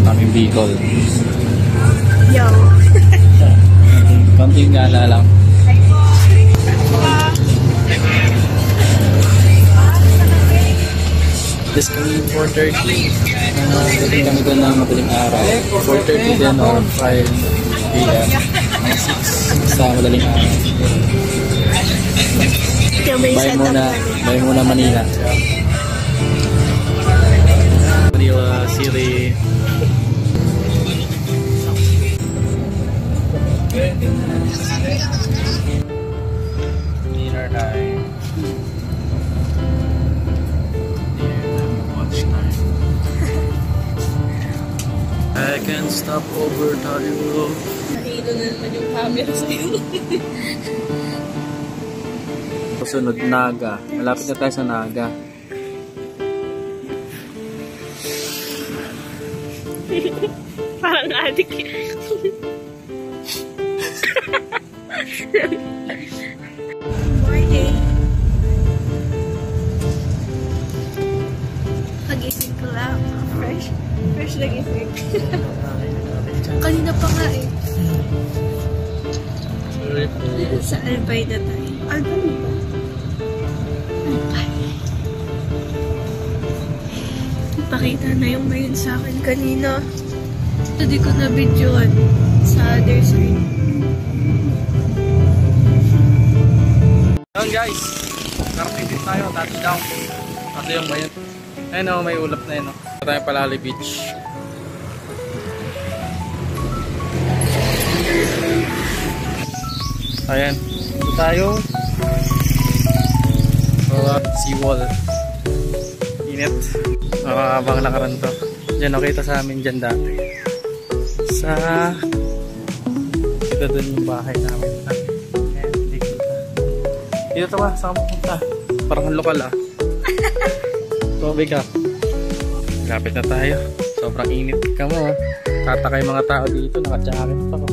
aming Bicol. Yo! Konting gala lang. This coming 4:30. Dating kami doon ng madaling araw. 4:30 din or 5 AM. Mga 6 sa madaling araw. Buy muna Manila. Manila City. Dinner time. I can't stop over tayo. Nakita na naman yung camera sa'yo. Sunod, Naga. Malapit na tayo sa Naga. Parang adik. Morning. Pagising ko lang. Fresh na gising. Kanina pa nga eh. Sa Albay na tayo. Albay ba? Albay. Ipakita na yung mayon sa akin kanina. Hindi ko na videoan sa other side. Ayan guys, karating tayo, touchdown. Ito yung mayon. Ayun o, may ulap na yun o. Ito tayo Palali Beach. Ayan, ito tayo. Seawall. Init. Makakabang lakaran to. Diyan, nakita sa amin dyan dati. Kita dun yung bahay namin. Ayan, hindi kita. Dito ba? Saan ka pupunta? Parang lokal ah. Tubig ah. Lapit na tayo. Sobrang init ka mo. Tatakay mga tao dito. Naka-jacket pa ko.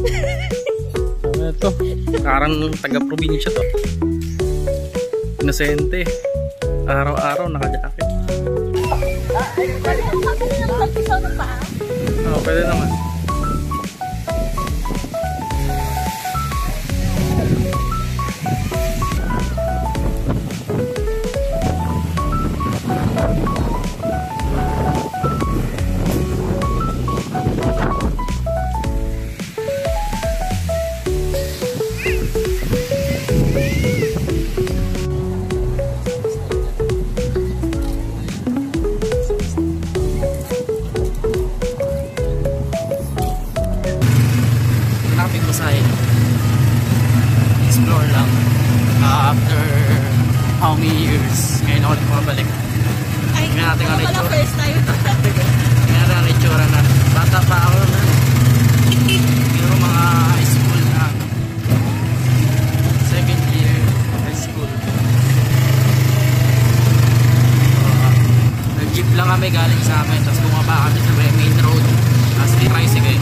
Ano ito? Parang taga-probinsya to. Inosente. Araw-araw naka-jacket. Oo, pwede naman. Explore lang after how many years ngayon ako bumabalik. Ngayon natin ang itsura. Ngayon natin ang itsura na bata pa ako na pero mga high school na second year high school. Nag-jeep lang kami galing sa amin tapos bumaba kami sa main road tapos tricycle.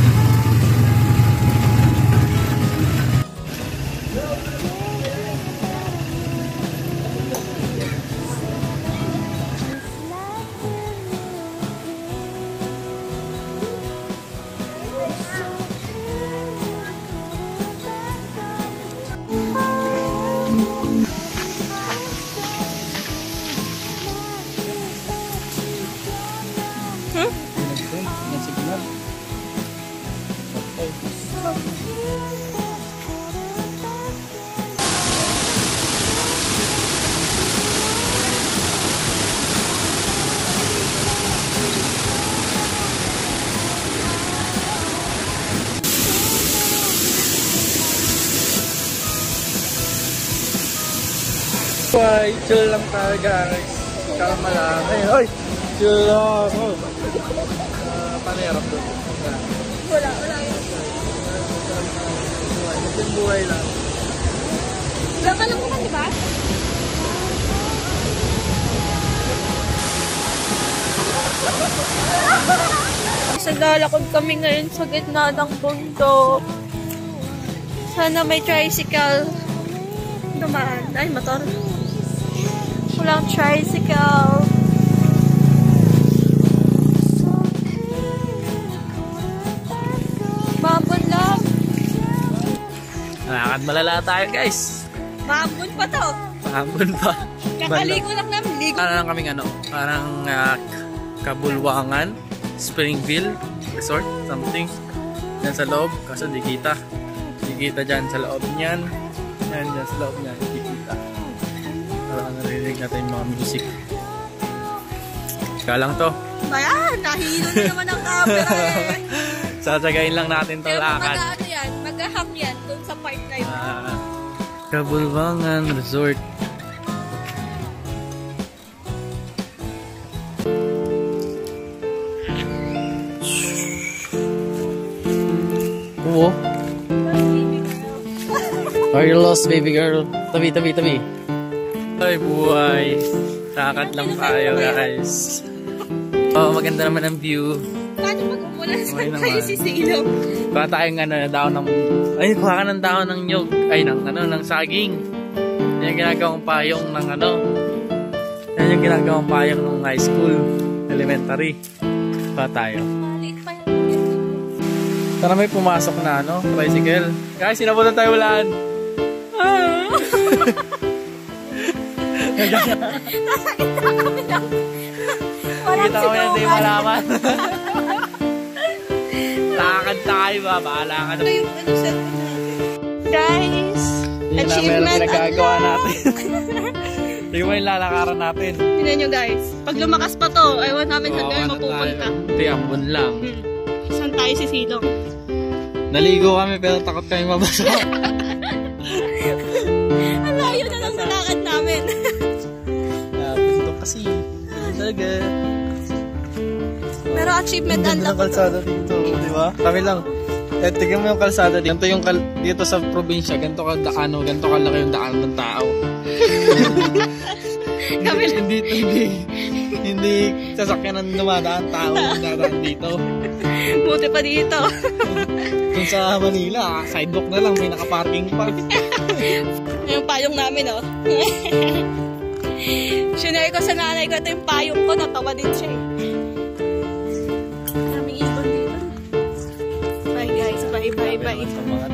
Bye, chill lang tayo guys. Kalma lang. Ay, chill lang. Paano yarap doon? Wala yun. Yung buhay lang. Wala ka lang naman, diba? Naglalakad kami ngayon sa gitna ng bundok. Sana may tricycle dumaan. Ay, motor. Walang tricycle. Lakad malala tayo guys. Mahambon pa to. Mahambon pa. Kakaligo lang namin. Ligo. Ano lang kaming parang Kabulwangan, Springville Resort, something. Yan sa loob, kaso di kita. Di kita dyan sa loob niyan. Yan dyan sa loob niyan, di kita. Parang narinig natin yung mga music. Kaya lang to. Bayan, nahilo na naman ang camera eh. Sasagayin lang natin to lakad. Ano yan, mag-hang yan dun sa park na yun. Kabulwangan Resort. Oo. Are you lost, baby girl? Tabi, tabi, tabi. Ay, buhay. Lakad lang tayo, guys. Oh, maganda naman ang view. Paano pag umulan sa Okay naman. tayo sisilong? Kuha tayong daon ng... Ay, kuha ka ng daon ng nyug. Ay, ng saging. Yan yung ginagawang payong ng Yan yung ginagawang payong ng high school. Elementary. Kuha tayo. Maliit pa yan. Tara, may pumasok na, tricycle. Guys, sinabutan tayo ulan. Nasa gitna kami lang. Walang Kita ko yan, hindi sinukan. malaman. Lakad tayo ba? Bahala ka na. Ito yung cellphone natin. Guys, Yun na, meron achievement pinagagawa unlocked. natin. Hindi mo yung lalakaran natin. Tignan nyo guys, pag lumakas pa to, ewan namin saan kami mapupunta. Hindi, ambon lang. Saan tayo sisilong? Naligo kami pero takot kami mabasa. Ang layo na lang sa lakad namin. Punto kasi. Talaga. Pero achievement unlocked. Kalsada dito, di ba? Kami lang. Tignan mo yung kalsada dito. Ganito yung dito sa probinsya, ganito kalaki yung daan ng tao. Kami lang. Hindi sasakyan ng dumadaan tao yung dadaan dito. Buti pa dito. Kung sa Manila, sidewalk na lang, may nakaparking pa. Yung payong namin, oh. Sinare ko sa nanay ko, ito yung payong ko, natawa din siya eh. Daming ibon dito. Bye guys, bye. Sa mga